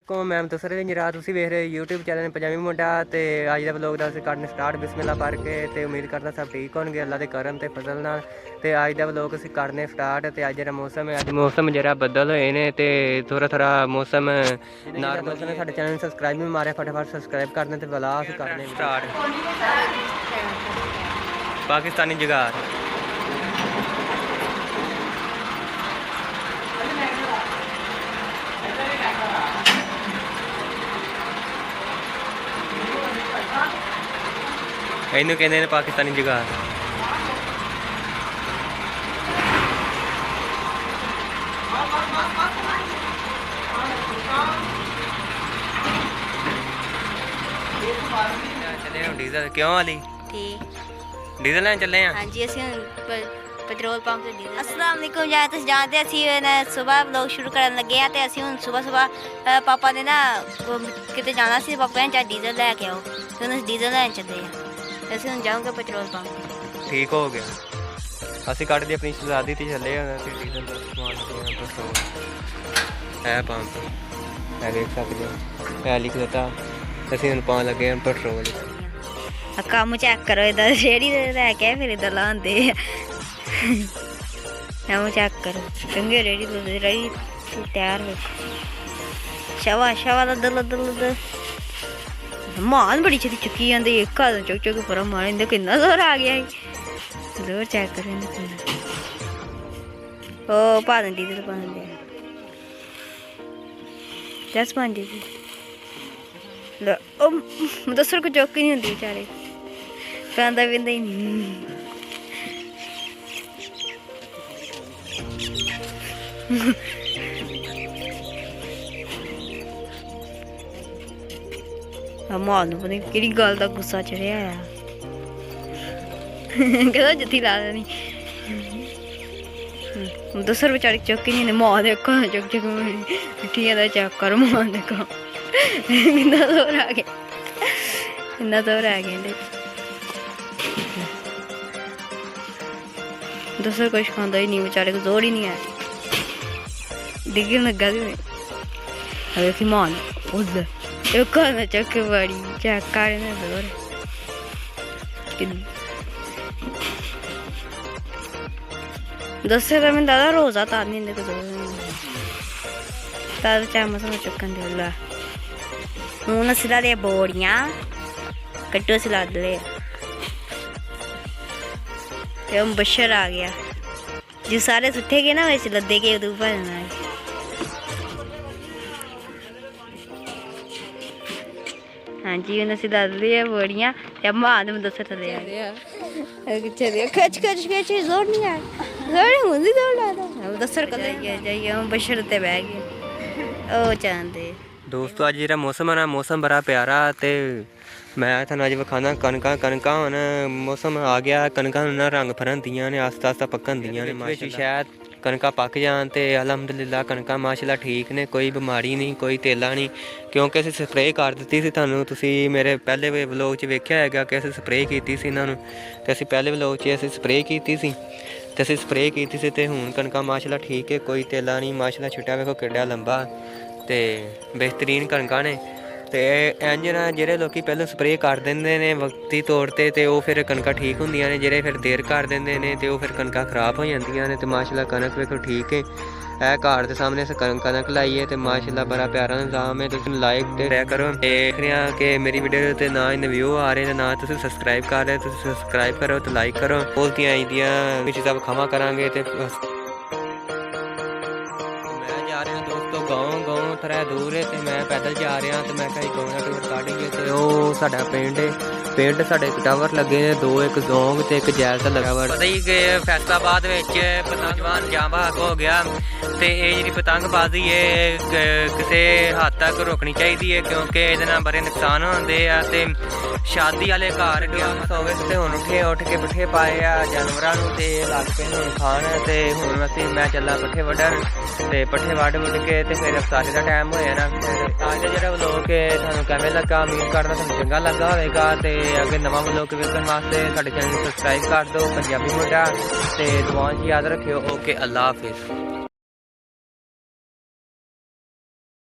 को मैम तो सर जरा तुम वेख रहे यूट्यूब चैनल पंजाबी मुंडा ते अज का व्लॉग का करने स्टार्ट बिस्मिल्लाह पढ़ के ते उम्मीद करता सब ठीक होंगे अल्लाह के करम ते फजल नाल ते अज का व्लॉग असीं करने स्टार्ट ते अज जरा मौसम है अज मौसम जरा बदल होए ने ते थोड़ा थोड़ा मौसम नॉर्मल ने साडे चैनल सबसक्राइब भी मारे फटाफट सबसक्राइब करने ते व्लॉग करने स्टार्ट पाकिस्तानी जुगाड़ इनू कहते हैं पाकिस्तानी जुगाड़ चले हम डीजल क्यों वाली डीजल लैन चले हैं। हाँ जी असं पेट्रोल पंप से डीजल। अस्सलाम वालेकुम जहाँ तुम जानते असं सुबह व्लॉग शुरू करन लगे हैं तो असं हुण सुबह सुबह पापा ने ना किते जाना सी पापा ने चाहे डीजल लैके आओ तो उन्हें डीजल लैन चले हैं असं हुण जाऊँगे पेट्रोल पंप। ठीक हो गया असी कट दी अपनी शहजादी थी चले डीजल का समान पेट्रोल है पंप है देख सकते हो है लिख देता असं हम पान लगे हैं पेट्रोल काम चेक करो इधर रेहड़ी लैके फिर इधर लाते काम चेक करो चंगे रेहड़ी रेहड़ी तैयार हो शवा शवा लद्दर लद्दर लद्दर मान बड़ी छेती चुकी जाते एक हाथ चुक चुक पर मान इन्हें कितना जोर आ गया जोर चेक करो ओ पा दें डीजल पा दें दस पान डीजल दसर को चौकी नहीं होती बेचारे खांदा पींदा ही नहीं माल पता नहीं केड़ी गल का गुस्सा चढ़िया है कहता जत्थी ला देनी दसर बेचारे चौकी नहीं मां देखो चुक चुक ठीक है चेक करो मां देखो कितना जोर आ गया कितना जोर आ गया दूसरा कुछ खांदा ही नहीं बेचारे को जोर ही नहीं आया डिग्गी लगा दी अरे कि मान उधर एक खाना चक्के बड़ी चेक कर जोर दस का मैं दादा रोजा तार नहीं देखो जोर तार चाहे मसा चुकन दे ला हूँ सिला दे बोरियां कट्टो सिला दे हम बशर आ गया जो सारे सुठे गए ना वैसे लद्दे के उधर भरना है। हाँ जी उन्हें सिला दे बोरियां या मां ने दस थले आ गया चलिए खच खच खच जोर नहीं आया जोर नहीं मुझे जोर लगा दस कर जाइए हम बशर ते बह गए ओ चांदे दोस्तों अज जो मौसम है ना मौसम बड़ा प्यारा तो मैं थानू अज विखाना कनक कनक हूँ मौसम आ गया कनक ना रंग फरन दियाँ ने आस्ता आस्ता पकन दियाँ ने शायद कनक पक जान तो अलहमदुलिल्लाह कनक माशाल्लाह ठीक ने कोई बीमारी नहीं कोई तेला नहीं क्योंकि असीं स्प्रे कर दी सी थानू तुसीं मेरे पहले व्लॉग च वेख्या हैगा कि असीं स्प्रे कीती सी इन्हां नूं ते असीं पहले व्लॉग च असीं स्प्रे कीती सी ते असीं स्प्रे कीती सी ते हुण कनक माशाल्लाह ठीक है कोई तेला नहीं माशाल्लाह छिट्टा वेखो किड्डा लंबा ते बेहतरीन कणकां ने ते इंज ना जेह्ड़े लोग पहले स्प्रे कर देंदे ने वक्ती तौर ते वो फिर कणकां ठीक होंदियां ने जेह्ड़े फिर देर कर देंदे ने ते वो फिर कणकां खराब हो जांदियां ने ते माशाल्लाह कनक वेखो ठीक है घर के सामने अस कनक लाई है तो माशाल्लाह बड़ा प्यारा निज़ाम है तुम लाइक ते करो देख रहे हैं कि मेरी वीडियो ते ना इन व्यू आ रहे ना तुम सब्सक्राइब कर रहे तुम सब्सक्राइब करो तो लाइक करो बोलती आई दियाँ चीज़ां विखावा करांगे ते गाँव थोड़ा दूर है तो मैं पैदल जा रहा तो मैं कहीं गाँव का टूर काटेंगे तो वो साडा पिंड है पिंड साडे टावर लगे ने दो एक जोंग ते एक जैल दा लगा पता ही कि फैसलाबाद पतंगबाज जां भाग हो गया तो ये जी पतंगबाजी है किसी हद तक रोकनी चाहिए क्योंकि ये बड़े नुकसान होंगे ते शादी वाले घर गया सोवे तो हूँ उठ के पट्ठे पाए आ जानवरों ते लग पे हूँ खान तो हूँ असीं मैं चला पट्ठे वड्डन ते पट्ठे वड्ड वुड्ड के ते फिर अफसारी का टाइम होया ना अज का जो व्लॉग है थानू किवें लगा उम्मीद करदा थानू चंगा लगा होगा तो अगर नवा व्लॉग वेखण वास्ते साडे चैनल सब्सक्राइब कर दो पंजाबी मुंडा ते दुआं च याद रखियो ओके अल्लाह हाफिज़।